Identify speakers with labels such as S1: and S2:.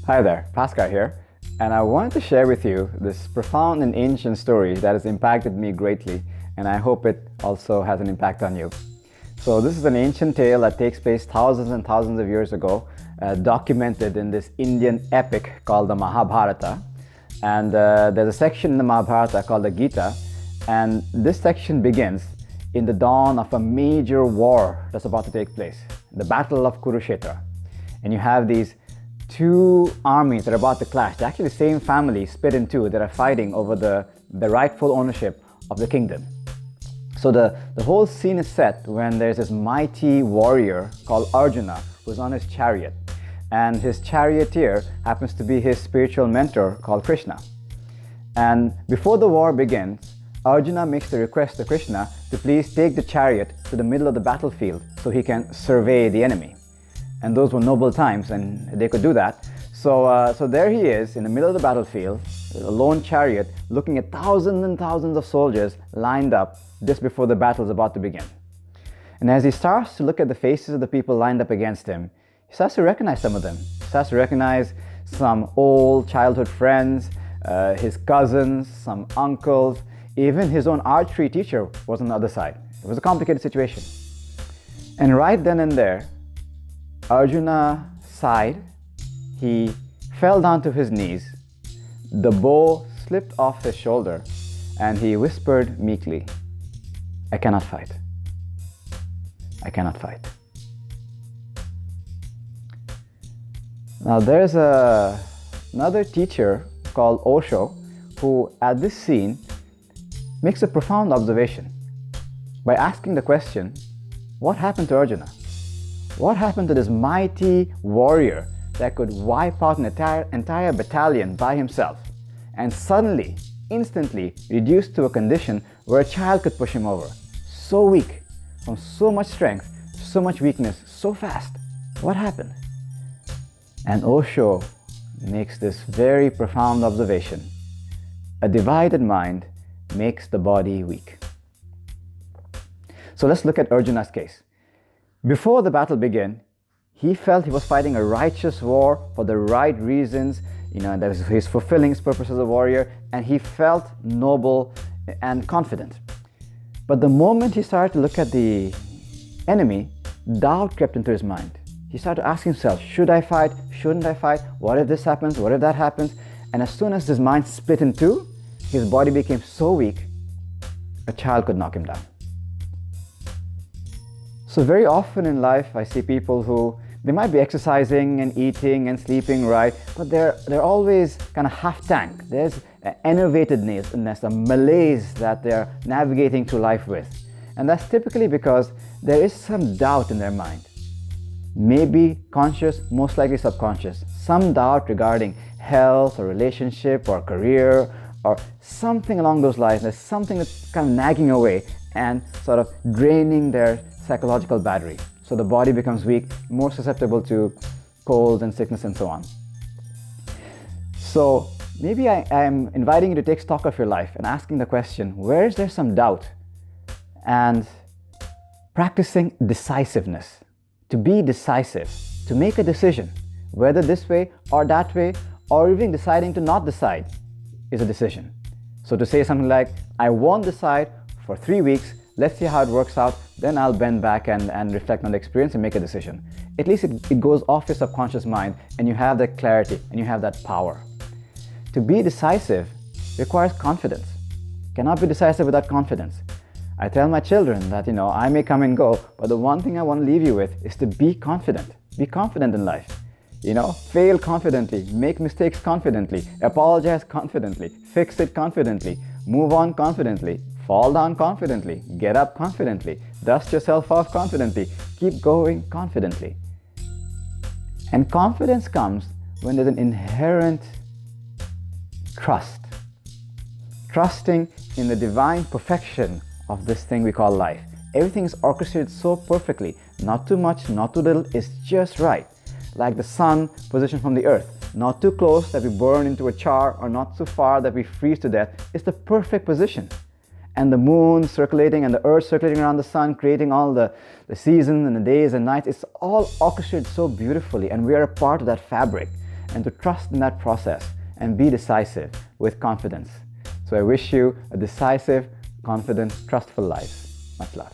S1: Hi there, Pascal here, and I wanted to share with you this profound and ancient story that has impacted me greatly, and I hope it also has an impact on you. So this is an ancient tale that takes place thousands and thousands of years ago, documented in this Indian epic called the Mahabharata. And there's a section in the Mahabharata called the Gita, and this section begins in the dawn of a major war that's about to take place, the Battle of Kurukshetra. And you have these two armies that are about to clash. They're actually the same family split in two that are fighting over the rightful ownership of the kingdom. So the whole scene is set when there's this mighty warrior called Arjuna who's on his chariot, and his charioteer happens to be his spiritual mentor called Krishna. And before the war begins, Arjuna makes the request to Krishna to please take the chariot to the middle of the battlefield so he can survey the enemy. And those were noble times, and they could do that. So there he is in the middle of the battlefield, a lone chariot, looking at thousands and thousands of soldiers lined up just before the battle is about to begin. And as he starts to look at the faces of the people lined up against him, he starts to recognize some of them. He starts to recognize some old childhood friends, his cousins, some uncles, even his own archery teacher was on the other side. It was a complicated situation. And right then and there, Arjuna sighed, he fell down to his knees, the bow slipped off his shoulder, and he whispered meekly, "I cannot fight. I cannot fight." Now there's another teacher called Osho who at this scene makes a profound observation by asking the question, what happened to Arjuna? What happened to this mighty warrior that could wipe out an entire battalion by himself and suddenly, instantly reduced to a condition where a child could push him over? So weak, from so much strength, so much weakness, so fast. What happened? And Osho makes this very profound observation. A divided mind makes the body weak. So let's look at Arjuna's case. Before the battle began, he felt he was fighting a righteous war for the right reasons. That he's fulfilling his purpose as a warrior, and he felt noble and confident. But the moment he started to look at the enemy, doubt crept into his mind. He started to ask himself, should I fight? Shouldn't I fight? What if this happens? What if that happens? And as soon as his mind split in two, his body became so weak, a child could knock him down. So very often in life, I see people who, they might be exercising and eating and sleeping right, but they're always kind of half tank. There's an enervatedness, a malaise that they're navigating through life with. And that's typically because there is some doubt in their mind. Maybe conscious, most likely subconscious. Some doubt regarding health or relationship or career or something along those lines. There's something that's kind of nagging away and sort of draining their psychological battery. So the body becomes weak, more susceptible to colds and sickness and so on. So maybe I'm inviting you to take stock of your life and asking the question, where is there some doubt? And practicing decisiveness. To be decisive, to make a decision, whether this way or that way, or even deciding to not decide is a decision. So to say something like, I won't decide for 3 weeks, let's see how it works out, then I'll bend back and reflect on the experience and make a decision. At least it goes off your subconscious mind and you have that clarity and you have that power. To be decisive requires confidence. Cannot be decisive without confidence. I tell my children that, I may come and go, but the one thing I want to leave you with is to be confident. Be confident in life. Fail confidently, make mistakes confidently, apologize confidently, fix it confidently, move on confidently, fall down confidently, get up confidently, dust yourself off confidently, keep going confidently. And confidence comes when there's an inherent trust. Trusting in the divine perfection of this thing we call life. Everything is orchestrated so perfectly. Not too much, not too little, it's just right. Like the sun positioned from the earth. Not too close that we burn into a char, or not too far that we freeze to death. It's the perfect position. And the moon circulating and the earth circulating around the sun, creating all the seasons and the days and nights, it's all orchestrated so beautifully, and we are a part of that fabric. and to trust in that process and be decisive with confidence. So I wish you a decisive, confident, trustful life. Much love.